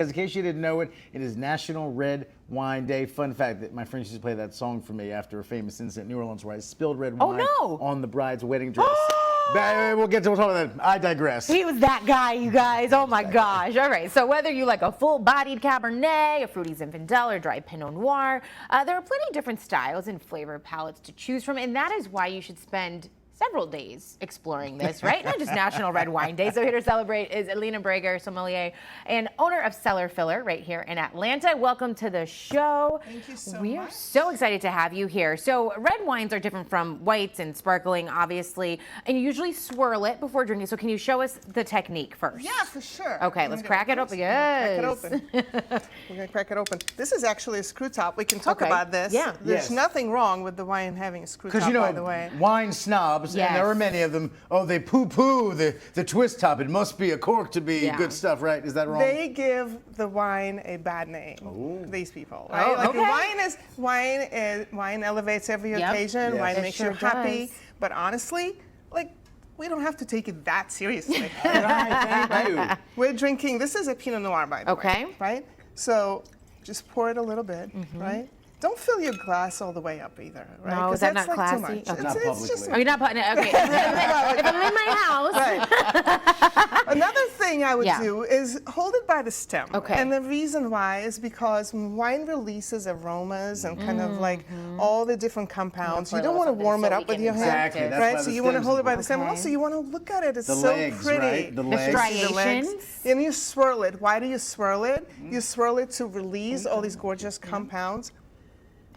In case you didn't know it, it is National Red Wine Day. Fun fact that my friends used to play that song for me after a famous incident in New Orleans where I spilled red wine on the bride's wedding dress. We'll talk about that. I digress. He was that guy, you guys. Oh my gosh. All right. So whether you like a full-bodied Cabernet, a fruity Zinfandel, or dry Pinot Noir, there are plenty of different styles and flavor palettes to choose from, and that is why you should spend several days exploring this, right? Not just National Red Wine Day. So here to celebrate is Alina Brager, sommelier and owner of Cellar Filler right here in Atlanta. Welcome to the show. Thank you so much. We are so excited to have you here. So red wines are different from whites and sparkling, obviously, and you usually swirl it before drinking. So can you show us the technique first? Yeah, for sure. Okay, let's crack it open. Yes. Crack it open. We're going to crack it open. This is actually a screw top. We can talk about this. Yeah. There's nothing wrong with the wine having a screw top, by the way. Wine snobs, and there are many of them, they poo-poo the twist top. It must be a cork to be good stuff, right? Is that wrong? They give the wine a bad name, these people, right? Wine elevates every occasion. Yes. Wine makes you happy. But honestly, we don't have to take it that seriously. Right, thank you. We're drinking, this is a Pinot Noir, by the way. Right? So just pour it a little bit, right? Don't fill your glass all the way up either, right? No, is that not classy? Too much. Okay. Not It's just, Oh, you're not putting it, okay. If I'm in my house. Right. Another thing I would do is hold it by the stem. Okay. And the reason why is because when wine releases aromas and kind of all the different compounds, you don't want to warm it up with your hand. Exactly. Right? So you want to hold it by the stem. And also you want to look at it. It's so pretty. Right? The legs. The legs. And you swirl it. Why do you swirl it? You swirl it to release all these gorgeous compounds.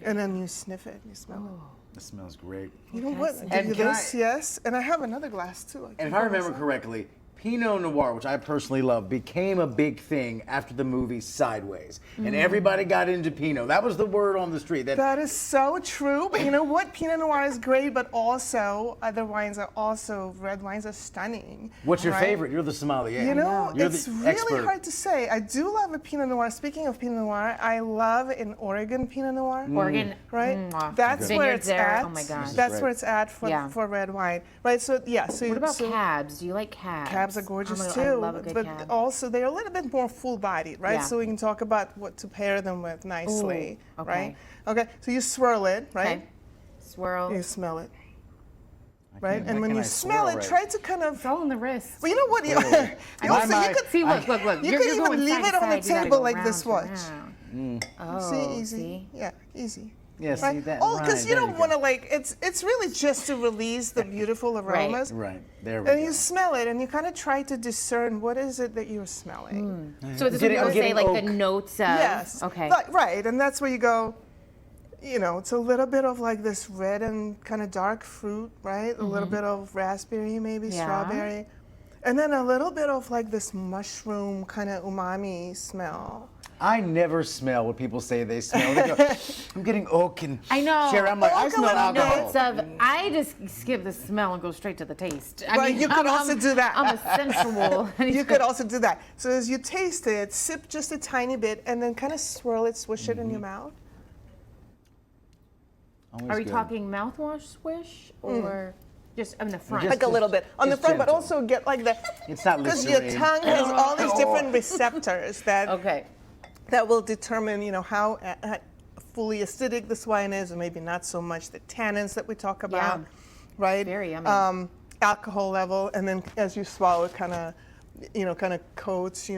And then you sniff it, you smell it. It smells great. You know what? And Do this, yes. And I have another glass too. And if I remember correctly, Pinot Noir, which I personally love, became a big thing after the movie Sideways. And everybody got into Pinot. That was the word on the street. That is so true. But you know what? Pinot Noir is great, but also other wines are also, red wines are stunning. What's your favorite? You're the sommelier. You know, You're it's the really expert. hard to say. I do love a Pinot Noir. Speaking of Pinot Noir, I love an Oregon Pinot Noir. Oregon. Right? That's where Vineyards it's there. at. Oh my gosh. That's where it's at for red wine. Right? So, yeah. So What about cabs? Do you like cabs? Cabs are gorgeous too. I love a good but cab. also they're a little bit more full-bodied, right? Yeah. So we can talk about what to pair them with nicely, Ooh, okay. right? Okay, so you swirl it, right? Okay. Swirl. You smell it, right? And when can you I smell swirl it, right? try to kind of. It's all in the wrist. Well, you know what? You could See, look. You You're could going even leave side it to on the side. You gotta table go like round this. to Watch. round. Oh, See, easy. see? Yeah, easy. Yeah, Right? see that. Oh, because right, you there don't go. want to it's really just to release the beautiful aromas. Right, there we And go. you smell it, and you kind of try to discern what is it that you're smelling. So this is what you would say, like the notes of. Yes. Okay. Right, and that's where you go, it's a little bit of like this red and kind of dark fruit, right? A little bit of raspberry, maybe strawberry. And then a little bit of like this mushroom kind of umami smell. I never smell what people say they smell. They go, I'm getting oak and I know. sherry. I'm like, I Oak smell and alcohol. Notes of. I just skip the smell and go straight to the taste. I Right, mean, you could also do that. I'm a sensual. You could also do that. So as you taste it, sip just a tiny bit, and then kind of swirl it, swish it in your mouth. Always Are we good. talking mouthwash swish or just on the front? Just- Like a little bit on the just front, but gentle. also get like the. It's not Because your Listerine. tongue has all these different receptors that Okay. that will determine, how fully acidic this wine is, or maybe not so much the tannins that we talk about, right? Very yummy. Alcohol level, and then as you swallow, it kind of coats.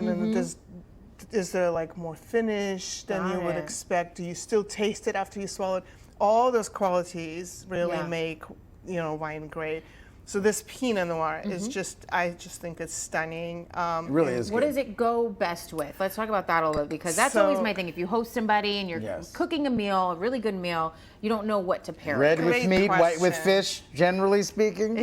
Is there like more finish than you would expect? Do you still taste it after you swallow it? All those qualities really make wine great. So this Pinot Noir is I just think it's stunning. It really is What good. does it go best with? Let's talk about that a little bit, because that's So- always my thing. If you host somebody and you're cooking a meal, a really good meal, you don't know what to pair Red it with Great meat, white with question. fish, generally speaking?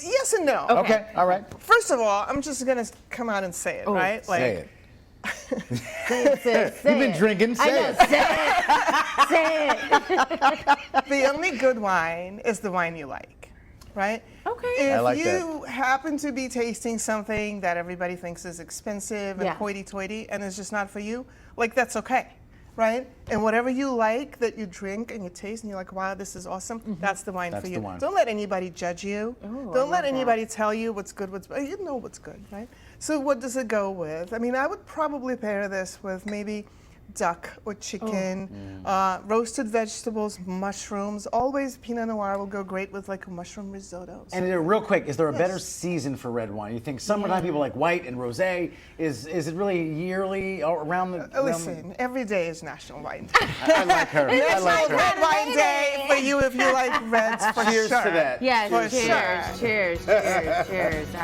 Yes and no. Okay, all right. First of all, I'm just gonna come out and say it, right? Say it. Say You've been drinking, I say know, it. say it. The only good wine is the wine you like, right? Okay. If I like you happen to be tasting something that everybody thinks is expensive and Yeah. hoity-toity and it's just not for you, that's okay, right? And whatever you like that you drink and you taste and you're like, wow, this is awesome, that's the wine That's for the you. wine. Don't let anybody judge you. Ooh, I Don't let love anybody tell you what's good, you know what's good, right? So what does it go with? I mean, I would probably pair this with maybe duck or chicken, roasted vegetables, mushrooms. Always Pinot Noir will go great with like a mushroom risotto. And real quick, is there a better season for red wine? You think summertime people like white and rosé? Is it really yearly or around the? Listen, every day is National Wine Day. I like her. I like her. Red Wine Day for you if you like reds. For Cheers sure. to that. Yes, For cheers, sure. cheers, cheers, cheers.